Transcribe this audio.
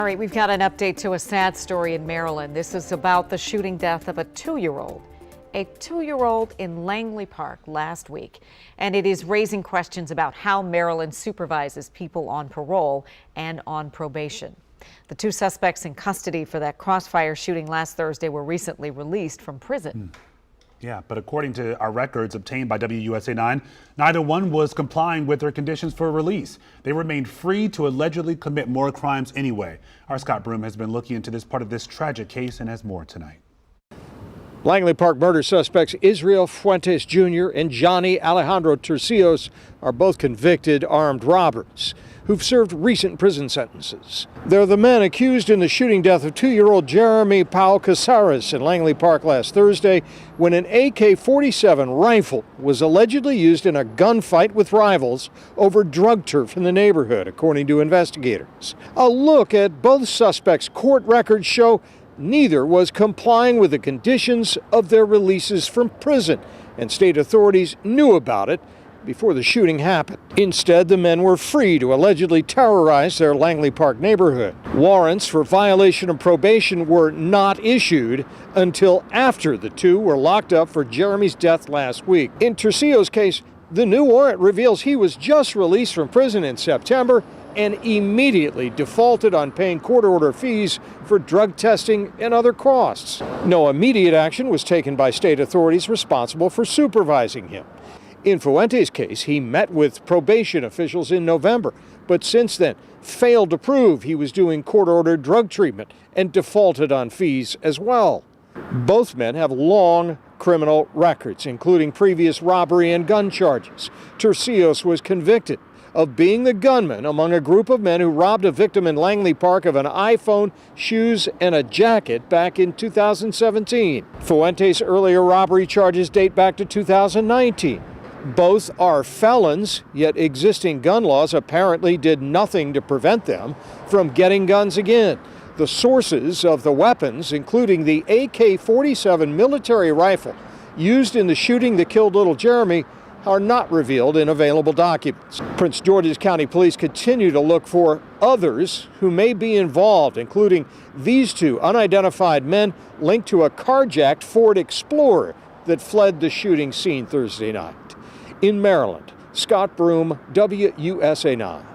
All right, we've got an update to a sad story in Maryland. This is about the shooting death of a 2-year-old. A 2-year-old in Langley Park last week. And it is raising questions about how Maryland supervises people on parole and on probation. The 2 suspects in custody for that crossfire shooting last Thursday were recently released from prison. Yeah, but according to our records obtained by WUSA 9, neither one was complying with their conditions for release. They remained free to allegedly commit more crimes anyway. Our Scott Broom has been looking into this part of this tragic case and has more tonight. Langley Park murder suspects Israel Fuentes Jr. and Johnny Alejandro Tercios are both convicted armed robbers who've served recent prison sentences. They're the men accused in the shooting death of 2-year-old Jeremey Poou-Caceres in Langley Park last Thursday when an AK-47 rifle was allegedly used in a gunfight with rivals over drug turf in the neighborhood, according to investigators. A look at both suspects' court records show neither was complying with the conditions of their releases from prison, and state authorities knew about it before the shooting happened. Instead, the men were free to allegedly terrorize their Langley Park neighborhood. Warrants for violation of probation were not issued until after the 2 were locked up for Jeremy's death last week. In Tercios' case, the new warrant reveals he was just released from prison in September and immediately defaulted on paying court order fees for drug testing and other costs. No immediate action was taken by state authorities responsible for supervising him. In Fuentes' case, he met with probation officials in November, but since then failed to prove he was doing court-ordered drug treatment and defaulted on fees as well. Both men have long criminal records, including previous robbery and gun charges. Tercios was convicted of being the gunman among a group of men who robbed a victim in Langley Park of an iPhone, shoes, and a jacket back in 2017. Fuentes' earlier robbery charges date back to 2019. Both are felons, yet existing gun laws apparently did nothing to prevent them from getting guns again. The sources of the weapons, including the AK-47 military rifle used in the shooting that killed little Jeremy, are not revealed in available documents. Prince George's County Police continue to look for others who may be involved, including these 2 unidentified men linked to a carjacked Ford Explorer that fled the shooting scene Thursday night. In Maryland, Scott Broom, WUSA 9.